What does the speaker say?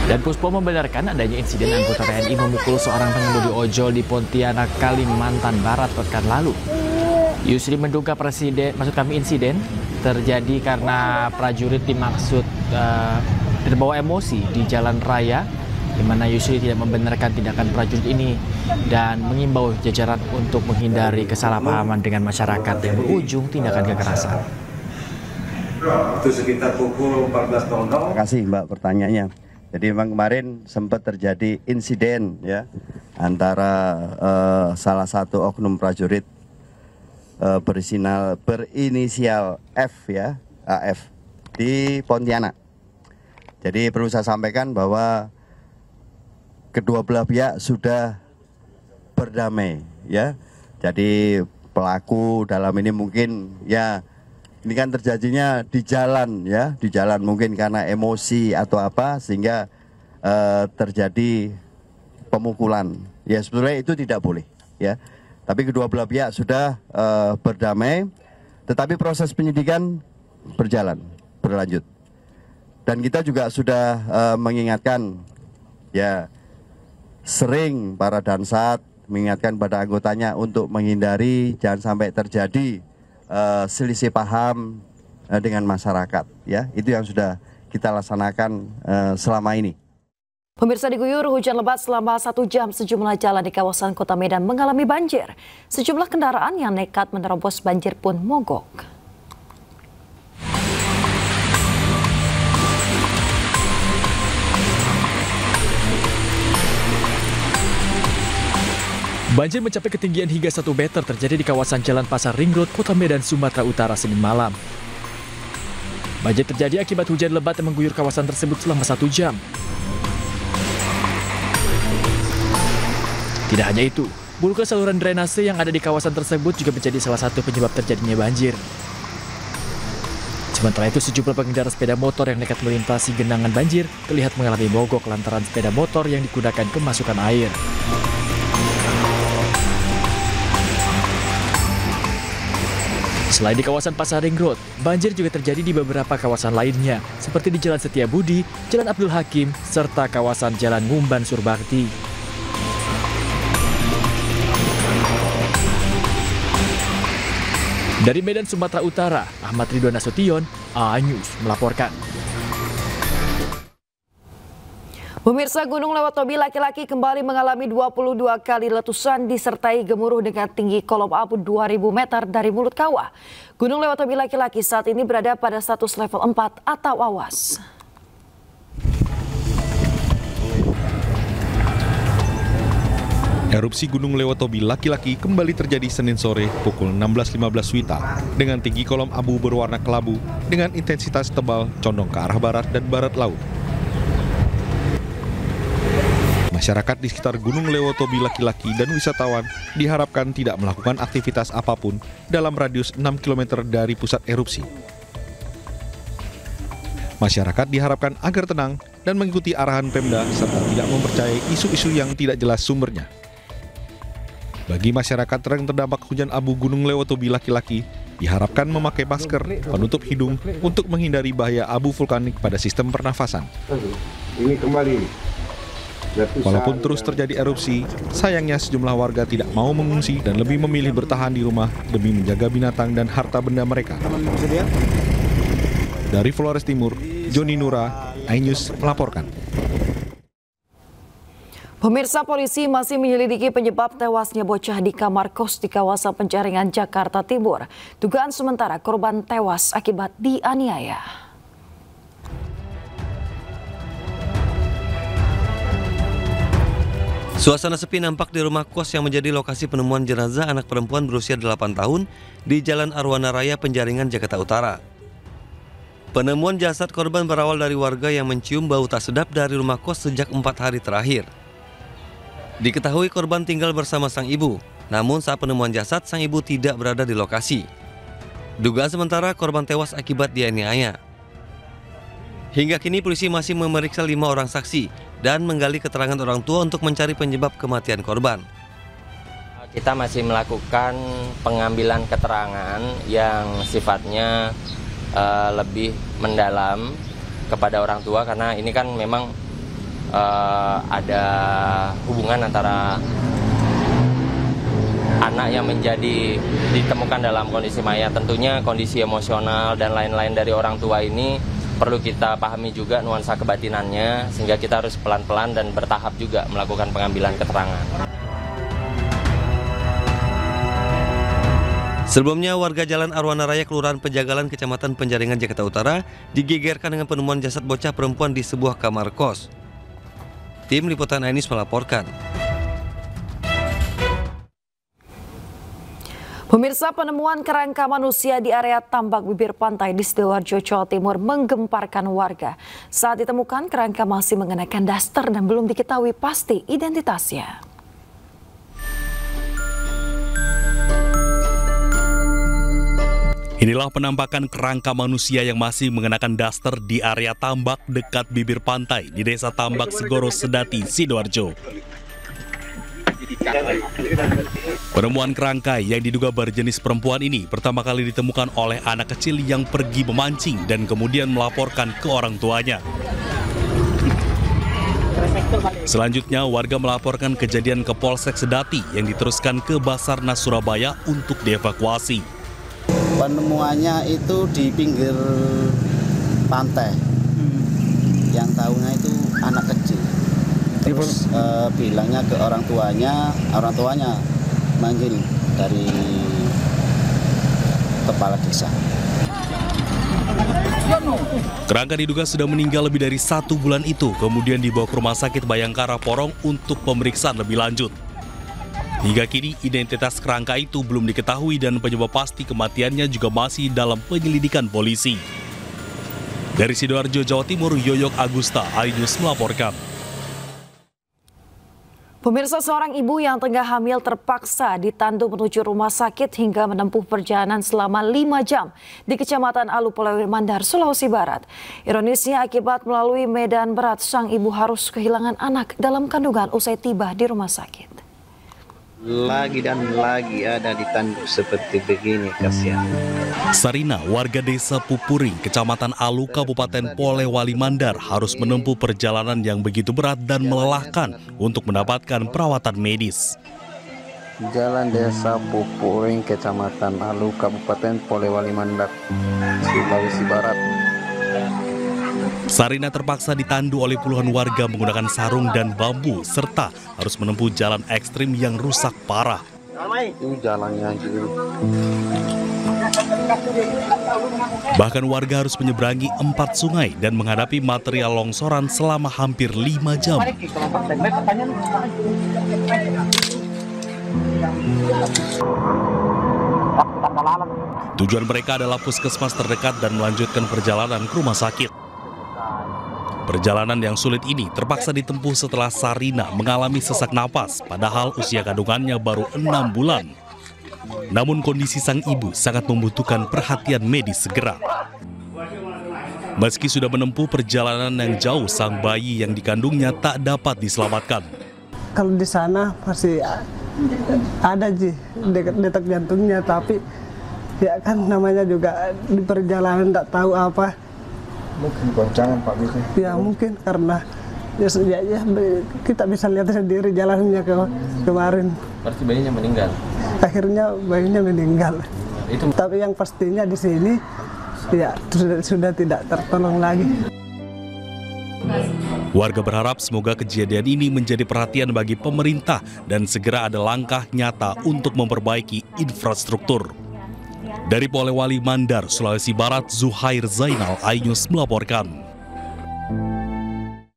Dan Puspo membenarkan adanya insiden anggota TNI memukul seorang pengemudi ojol di Pontianak, Kalimantan Barat pekan lalu. Yusri menduga insiden terjadi karena prajurit terbawa emosi di jalan raya, di mana Yusri tidak membenarkan tindakan prajurit ini dan mengimbau jajaran untuk menghindari kesalahpahaman dengan masyarakat yang berujung tindakan kekerasan. Itu sekitar pukul 14.00. Terima kasih Mbak pertanyaannya. Jadi memang kemarin sempat terjadi insiden ya antara salah satu oknum prajurit berinisial F ya, AF di Pontianak. Jadi perlu saya sampaikan bahwa kedua belah pihak sudah berdamai ya. Jadi pelaku dalam ini mungkin ya ini kan terjadinya di jalan ya, di jalan mungkin karena emosi atau apa sehingga terjadi pemukulan. Ya sebetulnya itu tidak boleh ya. Tapi kedua belah pihak sudah berdamai, tetapi proses penyidikan berlanjut. Dan kita juga sudah mengingatkan ya, sering para Dansat mengingatkan pada anggotanya untuk menghindari jangan sampai terjadi selisih paham dengan masyarakat ya. Itu yang sudah kita laksanakan selama ini. Pemirsa, diguyur hujan lebat selama 1 jam, sejumlah jalan di kawasan Kota Medan mengalami banjir. Sejumlah kendaraan yang nekat menerobos banjir pun mogok. Banjir mencapai ketinggian hingga 1 meter terjadi di kawasan Jalan Pasar Ring Road, Kota Medan, Sumatera Utara, Senin malam. Banjir terjadi akibat hujan lebat yang mengguyur kawasan tersebut selama 1 jam. Tidak hanya itu, buruknya saluran drainase yang ada di kawasan tersebut juga menjadi salah satu penyebab terjadinya banjir. Sementara itu, sejumlah pengendara sepeda motor yang nekat melintasi genangan banjir terlihat mengalami mogok lantaran sepeda motor yang digunakan kemasukan air. Selain di kawasan Pasar Ring Road, banjir juga terjadi di beberapa kawasan lainnya, seperti di Jalan Setiabudi, Jalan Abdul Hakim, serta kawasan Jalan Ngumban Surbakti. Dari Medan, Sumatera Utara, Ahmad Ridwan Nasution, A-News melaporkan. Pemirsa, Gunung Lewotobi laki-laki kembali mengalami 22 kali letusan disertai gemuruh dengan tinggi kolom abu 2000 meter dari mulut kawah. Gunung Lewotobi laki-laki saat ini berada pada status level 4 atau awas. Erupsi Gunung Lewotobi laki-laki kembali terjadi Senin sore pukul 16.15 WITA dengan tinggi kolom abu berwarna kelabu dengan intensitas tebal condong ke arah barat dan barat laut. Masyarakat di sekitar Gunung Lewotobi laki-laki dan wisatawan diharapkan tidak melakukan aktivitas apapun dalam radius 6 km dari pusat erupsi. Masyarakat diharapkan agar tenang dan mengikuti arahan Pemda serta tidak mempercayai isu-isu yang tidak jelas sumbernya. Bagi masyarakat yang terdampak hujan abu Gunung Lewotobi laki-laki, diharapkan memakai masker, penutup hidung untuk menghindari bahaya abu vulkanik pada sistem pernafasan. Ini kembali. Walaupun terus terjadi erupsi, sayangnya sejumlah warga tidak mau mengungsi dan lebih memilih bertahan di rumah demi menjaga binatang dan harta benda mereka. Dari Flores Timur, Joni Nura, iNews melaporkan. Pemirsa, polisi masih menyelidiki penyebab tewasnya bocah di kamar kos di kawasan Penjaringan, Jakarta Timur. Dugaan sementara korban tewas akibat dianiaya. Suasana sepi nampak di rumah kos yang menjadi lokasi penemuan jenazah anak perempuan berusia 8 tahun di Jalan Arwana Raya, Penjaringan, Jakarta Utara. Penemuan jasad korban berawal dari warga yang mencium bau tak sedap dari rumah kos sejak 4 hari terakhir. Diketahui korban tinggal bersama sang ibu, namun saat penemuan jasad sang ibu tidak berada di lokasi. Dugaan sementara korban tewas akibat dianiaya. Hingga kini polisi masih memeriksa 5 orang saksi dan menggali keterangan orang tua untuk mencari penyebab kematian korban. Kita masih melakukan pengambilan keterangan yang sifatnya lebih mendalam kepada orang tua, karena ini kan memang ada hubungan antara anak yang ditemukan dalam kondisi mayat. Tentunya kondisi emosional dan lain-lain dari orang tua ini perlu kita pahami juga nuansa kebatinannya, sehingga kita harus pelan-pelan dan bertahap juga melakukan pengambilan keterangan. Sebelumnya, warga Jalan Arwana Raya, Kelurahan Penjagalan, Kecamatan Penjaringan, Jakarta Utara digegerkan dengan penemuan jasad bocah perempuan di sebuah kamar kos. Tim Liputan Ainis melaporkan. Pemirsa, penemuan kerangka manusia di area tambak bibir pantai di Sidoarjo, Jawa Timur menggemparkan warga. Saat ditemukan, kerangka masih mengenakan daster dan belum diketahui pasti identitasnya. Inilah penampakan kerangka manusia yang masih mengenakan daster di area tambak dekat bibir pantai di Desa Tambak Segoro Sedati, Sidoarjo. Penemuan kerangka yang diduga berjenis perempuan ini pertama kali ditemukan oleh anak kecil yang pergi memancing dan kemudian melaporkan ke orang tuanya. Selanjutnya, warga melaporkan kejadian ke Polsek Sedati yang diteruskan ke Basarnas Surabaya untuk dievakuasi. Penemuannya itu di pinggir pantai. Yang tahunya itu anak kecil. Terus bilangnya ke orang tuanya manggil dari kepala desa. Kerangka diduga sudah meninggal lebih dari 1 bulan itu, kemudian dibawa ke Rumah Sakit Bayangkara Porong untuk pemeriksaan lebih lanjut. Hingga kini identitas kerangka itu belum diketahui dan penyebab pasti kematiannya juga masih dalam penyelidikan polisi. Dari Sidoarjo, Jawa Timur, Yoyok Agusta, Ainews melaporkan. Pemirsa, seorang ibu yang tengah hamil terpaksa ditandu menuju rumah sakit hingga menempuh perjalanan selama 5 jam di Kecamatan Alu, Polewali Mandar, Sulawesi Barat. Ironisnya, akibat melalui medan berat, sang ibu harus kehilangan anak dalam kandungan usai tiba di rumah sakit. Lagi dan lagi ada ditandu seperti begini, kasihan. Sarina, warga desa Pupuring, Kecamatan Alu, Kabupaten Polewali Mandar, harus menempuh perjalanan yang begitu berat dan melelahkan untuk mendapatkan perawatan medis. Jalan Desa Pupuring, Kecamatan Alu, Kabupaten Polewali Mandar, Sulawesi Barat. Sarina terpaksa ditandu oleh puluhan warga menggunakan sarung dan bambu, serta harus menempuh jalan ekstrim yang rusak parah. Ini jalannya gitu. Bahkan warga harus menyeberangi 4 sungai dan menghadapi material longsoran selama hampir 5 jam. Tujuan mereka adalah puskesmas terdekat dan melanjutkan perjalanan ke rumah sakit. Perjalanan yang sulit ini terpaksa ditempuh setelah Sarina mengalami sesak napas, padahal usia kandungannya baru 6 bulan. Namun kondisi sang ibu sangat membutuhkan perhatian medis segera. Meski sudah menempuh perjalanan yang jauh, sang bayi yang dikandungnya tak dapat diselamatkan. Kalau di sana masih ada detak jantungnya, tapi ya kan namanya juga di perjalanan tak tahu apa. Mungkin goncangan Pak bisa. Ya mungkin karena ya kita bisa lihat sendiri jalannya kemarin. Berarti bayinya meninggal. Akhirnya bayinya meninggal. Tapi yang pastinya di sini ya sudah tidak tertolong lagi. Warga berharap semoga kejadian ini menjadi perhatian bagi pemerintah dan segera ada langkah nyata untuk memperbaiki infrastruktur. Dari Polewali Mandar, Sulawesi Barat, Zuhair Zainal, Ainews melaporkan.